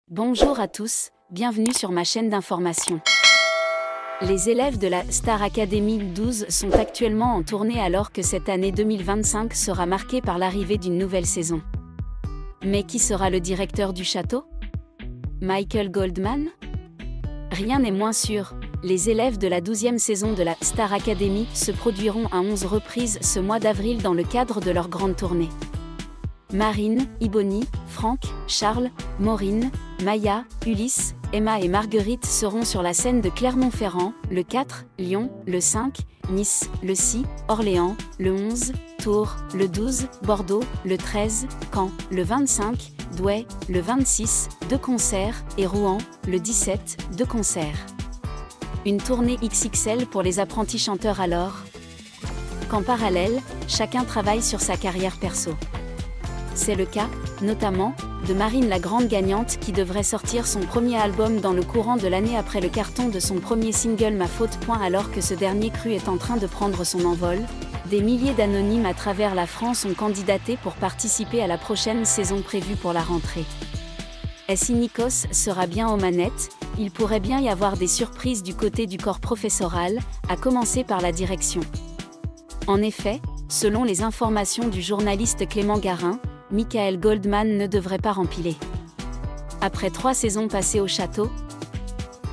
Bonjour à tous, bienvenue sur ma chaîne d'information. Les élèves de la Star Academy 12 sont actuellement en tournée alors que cette année 2025 sera marquée par l'arrivée d'une nouvelle saison. Mais qui sera le directeur du château? Michael Goldman? Rien n'est moins sûr, les élèves de la 12e saison de la Star Academy se produiront à 11 reprises ce mois d'avril dans le cadre de leur grande tournée. Marine, Iboni, Franck, Charles, Maureen, Maya, Ulysse, Emma et Marguerite seront sur la scène de Clermont-Ferrand, le 4, Lyon, le 5, Nice, le 6, Orléans, le 11, Tours, le 12, Bordeaux, le 13, Caen, le 25, Douai, le 26, 2 concerts, et Rouen, le 17, 2 concerts. Une tournée XXL pour les apprentis chanteurs alors qu'en parallèle, chacun travaille sur sa carrière perso. C'est le cas, notamment, de Marine la grande gagnante qui devrait sortir son premier album dans le courant de l'année après le carton de son premier single Ma Faute. Alors que ce dernier cru est en train de prendre son envol, des milliers d'anonymes à travers la France ont candidaté pour participer à la prochaine saison prévue pour la rentrée. Si Nikos sera bien aux manettes, il pourrait bien y avoir des surprises du côté du corps professoral, à commencer par la direction. En effet, selon les informations du journaliste Clément Garin, Michael Goldman ne devrait pas rempiler. Après 3 saisons passées au château,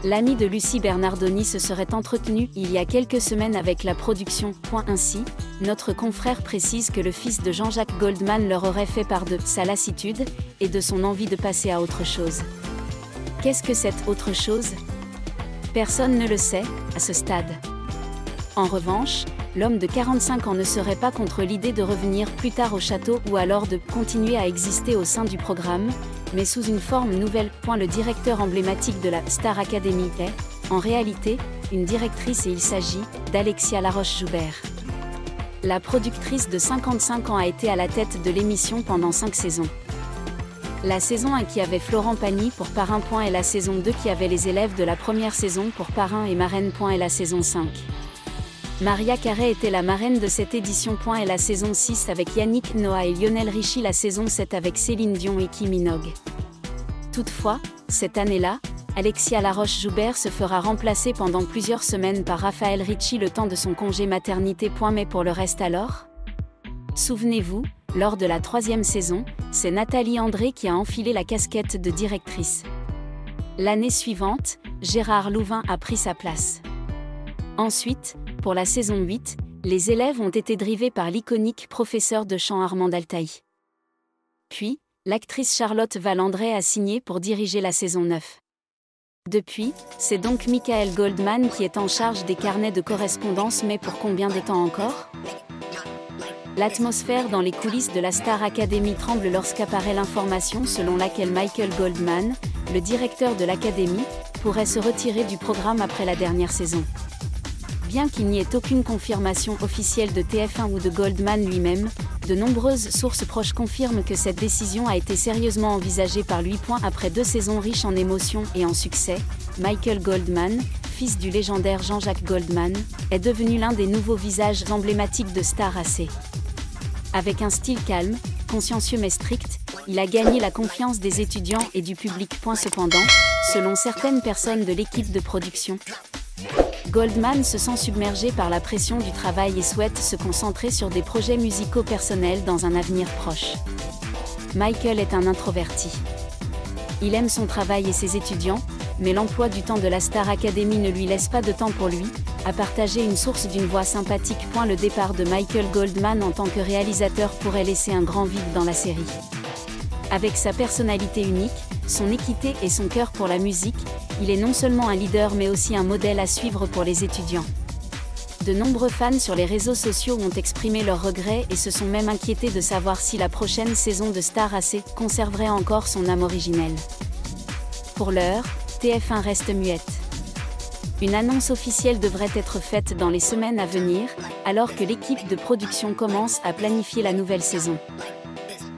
l'ami de Lucie Bernardoni se serait entretenu il y a quelques semaines avec la production. Ainsi, notre confrère précise que le fils de Jean-Jacques Goldman leur aurait fait part de sa lassitude et de son envie de passer à autre chose. Qu'est-ce que cette autre chose? Personne ne le sait, à ce stade. En revanche, l'homme de 45 ans ne serait pas contre l'idée de revenir plus tard au château ou alors de continuer à exister au sein du programme, mais sous une forme nouvelle. Le directeur emblématique de la Star Academy est, en réalité, une directrice et il s'agit d'Alexia Laroche-Joubert. La productrice de 55 ans a été à la tête de l'émission pendant 5 saisons. La saison 1 qui avait Florent Pagny pour parrain. Et la saison 2 qui avait les élèves de la première saison pour parrain et marraine. Et la saison 5. Maria Carey était la marraine de cette édition. Et la saison 6 avec Yannick Noah et Lionel Richie, la saison 7 avec Céline Dion et Kylie Minogue. Toutefois, cette année-là, Alexia Laroche-Joubert se fera remplacer pendant plusieurs semaines par Raphaël Ricci le temps de son congé maternité. Mais pour le reste alors? Souvenez-vous, lors de la 3e saison, c'est Nathalie André qui a enfilé la casquette de directrice. L'année suivante, Gérard Louvain a pris sa place. Ensuite, pour la saison 8, les élèves ont été drivés par l'iconique professeur de chant Armand Altaï. Puis, l'actrice Charlotte Valandré a signé pour diriger la saison 9. Depuis, c'est donc Michael Goldman qui est en charge des carnets de correspondance, mais pour combien de temps encore? L'atmosphère dans les coulisses de la Star Academy tremble lorsqu'apparaît l'information selon laquelle Michael Goldman, le directeur de l'académie, pourrait se retirer du programme après la dernière saison. Bien qu'il n'y ait aucune confirmation officielle de TF1 ou de Goldman lui-même, de nombreuses sources proches confirment que cette décision a été sérieusement envisagée par lui. Après 2 saisons riches en émotions et en succès, Michael Goldman, fils du légendaire Jean-Jacques Goldman, est devenu l'un des nouveaux visages emblématiques de Star AC. Avec un style calme, consciencieux mais strict, il a gagné la confiance des étudiants et du public. Cependant, selon certaines personnes de l'équipe de production, Goldman se sent submergé par la pression du travail et souhaite se concentrer sur des projets musicaux personnels dans un avenir proche. Michael est un introverti. Il aime son travail et ses étudiants, mais l'emploi du temps de la Star Academy ne lui laisse pas de temps pour lui, a partagé une source d'une voix sympathique. Le départ de Michael Goldman en tant que réalisateur pourrait laisser un grand vide dans la série. Avec sa personnalité unique, son équité et son cœur pour la musique, il est non seulement un leader mais aussi un modèle à suivre pour les étudiants. De nombreux fans sur les réseaux sociaux ont exprimé leurs regrets et se sont même inquiétés de savoir si la prochaine saison de Star AC conserverait encore son âme originelle. Pour l'heure, TF1 reste muette. Une annonce officielle devrait être faite dans les semaines à venir, alors que l'équipe de production commence à planifier la nouvelle saison.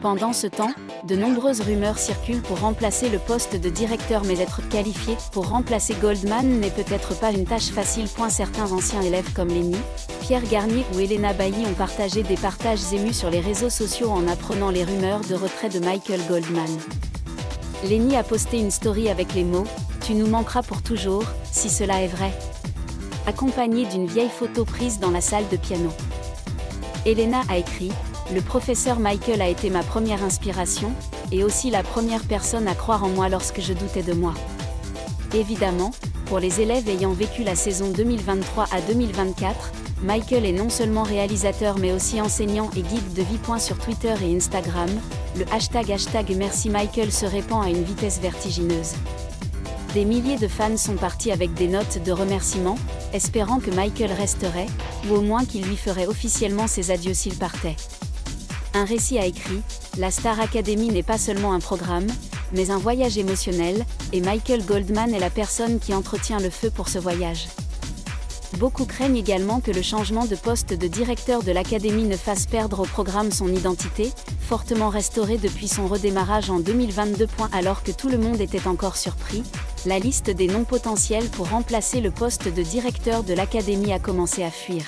Pendant ce temps, de nombreuses rumeurs circulent pour remplacer le poste de directeur, mais être qualifié pour remplacer Goldman n'est peut-être pas une tâche facile. Certains anciens élèves comme Lenny, Pierre Garnier ou Elena Bailly ont partagé des partages émus sur les réseaux sociaux en apprenant les rumeurs de retrait de Michael Goldman. Lenny a posté une story avec les mots « Tu nous manqueras pour toujours, si cela est vrai », accompagnée d'une vieille photo prise dans la salle de piano. Elena a écrit « Le professeur Michael a été ma première inspiration, et aussi la première personne à croire en moi lorsque je doutais de moi. » Évidemment, pour les élèves ayant vécu la saison 2023 à 2024, Michael est non seulement réalisateur mais aussi enseignant et guide de vie. Sur Twitter et Instagram, le hashtag #merci Michael se répand à une vitesse vertigineuse. Des milliers de fans sont partis avec des notes de remerciement, espérant que Michael resterait, ou au moins qu'il lui ferait officiellement ses adieux s'il partait. Un récit a écrit « La Star Academy n'est pas seulement un programme, mais un voyage émotionnel, et Michael Goldman est la personne qui entretient le feu pour ce voyage. » Beaucoup craignent également que le changement de poste de directeur de l'Académie ne fasse perdre au programme son identité, fortement restaurée depuis son redémarrage en 2022. Alors que tout le monde était encore surpris, la liste des noms potentiels pour remplacer le poste de directeur de l'Académie a commencé à fuir.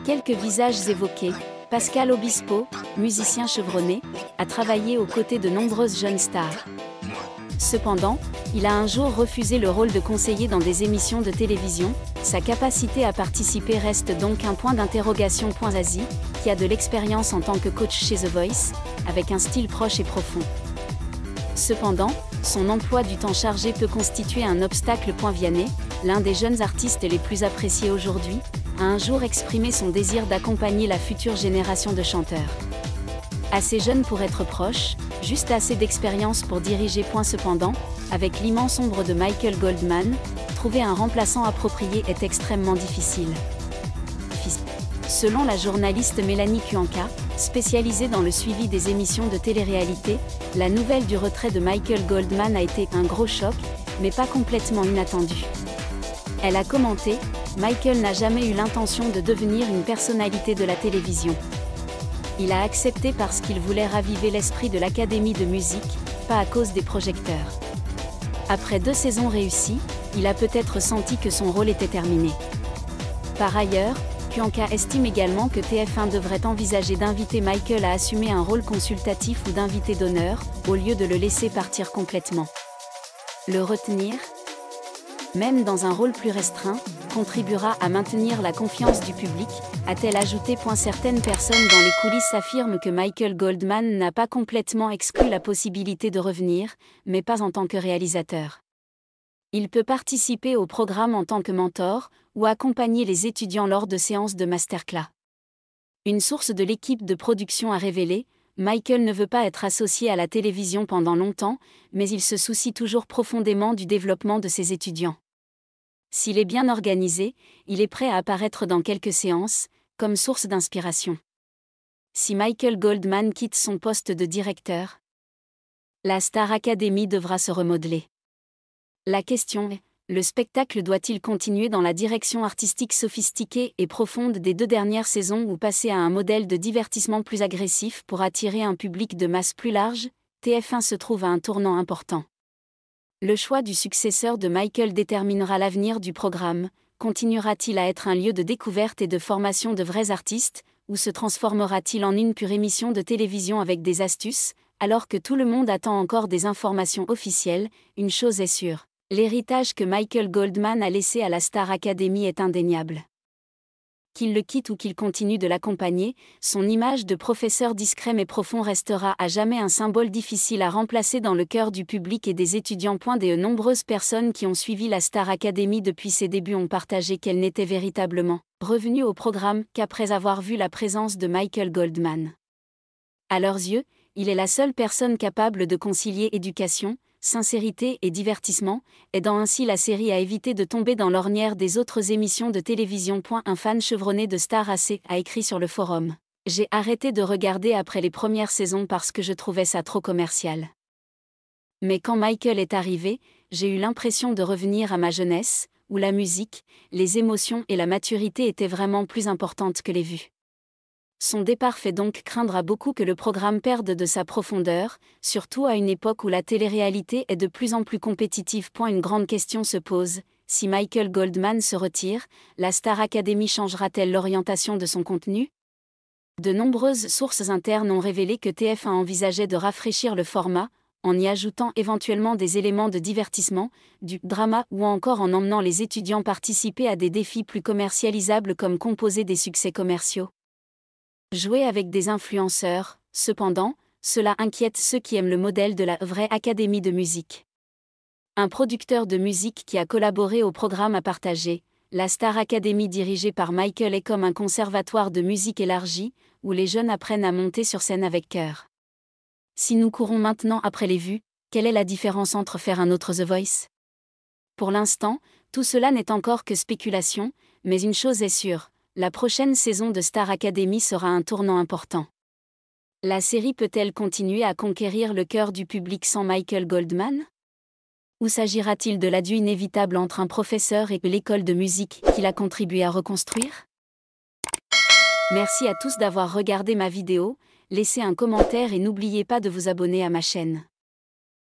Quelques visages évoqués. Pascal Obispo, musicien chevronné, a travaillé aux côtés de nombreuses jeunes stars. Cependant, il a un jour refusé le rôle de conseiller dans des émissions de télévision. Sa capacité à participer reste donc un point d'interrogation. Zazie, qui a de l'expérience en tant que coach chez The Voice, avec un style proche et profond. Cependant, son emploi du temps chargé peut constituer un obstacle. Vianney, l'un des jeunes artistes les plus appréciés aujourd'hui, a un jour exprimé son désir d'accompagner la future génération de chanteurs. Assez jeune pour être proche, juste assez d'expérience pour diriger. Cependant, avec l'immense ombre de Michael Goldman, trouver un remplaçant approprié est extrêmement difficile. Selon la journaliste Mélanie Kuanka, spécialisée dans le suivi des émissions de télé-réalité, la nouvelle du retrait de Michael Goldman a été un gros choc, mais pas complètement inattendu. Elle a commenté « Michael n'a jamais eu l'intention de devenir une personnalité de la télévision. Il a accepté parce qu'il voulait raviver l'esprit de l'Académie de musique, pas à cause des projecteurs. Après 2 saisons réussies, il a peut-être senti que son rôle était terminé. » Par ailleurs, Kuanka estime également que TF1 devrait envisager d'inviter Michael à assumer un rôle consultatif ou d'invité d'honneur, au lieu de le laisser partir complètement. Le retenir, même dans un rôle plus restreint, contribuera à maintenir la confiance du public, a-t-elle ajouté. Certaines personnes dans les coulisses affirment que Michael Goldman n'a pas complètement exclu la possibilité de revenir, mais pas en tant que réalisateur. Il peut participer au programme en tant que mentor, ou accompagner les étudiants lors de séances de masterclass. Une source de l'équipe de production a révélé « Michael ne veut pas être associé à la télévision pendant longtemps, mais il se soucie toujours profondément du développement de ses étudiants. S'il est bien organisé, il est prêt à apparaître dans quelques séances, comme source d'inspiration. » Si Michael Goldman quitte son poste de directeur, la Star Academy devra se remodeler. La question est, le spectacle doit-il continuer dans la direction artistique sophistiquée et profonde des 2 dernières saisons ou passer à un modèle de divertissement plus agressif pour attirer un public de masse plus large? TF1 se trouve à un tournant important. Le choix du successeur de Michael déterminera l'avenir du programme. Continuera-t-il à être un lieu de découverte et de formation de vrais artistes, ou se transformera-t-il en une pure émission de télévision avec des astuces? Alors que tout le monde attend encore des informations officielles, une chose est sûre. L'héritage que Michael Goldman a laissé à la Star Academy est indéniable. Qu'il le quitte ou qu'il continue de l'accompagner, son image de professeur discret mais profond restera à jamais un symbole difficile à remplacer dans le cœur du public et des étudiants. De nombreuses personnes qui ont suivi la Star Academy depuis ses débuts ont partagé qu'elle n'était véritablement revenue au programme qu'après avoir vu la présence de Michael Goldman. À leurs yeux, il est la seule personne capable de concilier éducation, sincérité et divertissement, aidant ainsi la série à éviter de tomber dans l'ornière des autres émissions de télévision. Un fan chevronné de Star AC a écrit sur le forum « J'ai arrêté de regarder après les premières saisons parce que je trouvais ça trop commercial. Mais quand Michael est arrivé, j'ai eu l'impression de revenir à ma jeunesse, où la musique, les émotions et la maturité étaient vraiment plus importantes que les vues. Son départ fait donc craindre à beaucoup que le programme perde de sa profondeur, surtout à une époque où la télé-réalité est de plus en plus compétitive. Une grande question se pose: si Michael Goldman se retire, la Star Academy changera-t-elle l'orientation de son contenu? De nombreuses sources internes ont révélé que TF1 envisageait de rafraîchir le format, en y ajoutant éventuellement des éléments de divertissement, du drama ou encore en emmenant les étudiants participer à des défis plus commercialisables comme composer des succès commerciaux. Jouer avec des influenceurs, cependant, cela inquiète ceux qui aiment le modèle de la vraie académie de musique. Un producteur de musique qui a collaboré au programme a partagé: la Star Academy dirigée par Michael est comme un conservatoire de musique élargi, où les jeunes apprennent à monter sur scène avec cœur. Si nous courons maintenant après les vues, quelle est la différence entre faire un autre The Voice? Pour l'instant, tout cela n'est encore que spéculation, mais une chose est sûre: la prochaine saison de Star Academy sera un tournant important. La série peut-elle continuer à conquérir le cœur du public sans Michael Goldman? Ou s'agira-t-il de l'adieu inévitable entre un professeur et l'école de musique qu'il a contribué à reconstruire? Merci à tous d'avoir regardé ma vidéo, laissez un commentaire et n'oubliez pas de vous abonner à ma chaîne.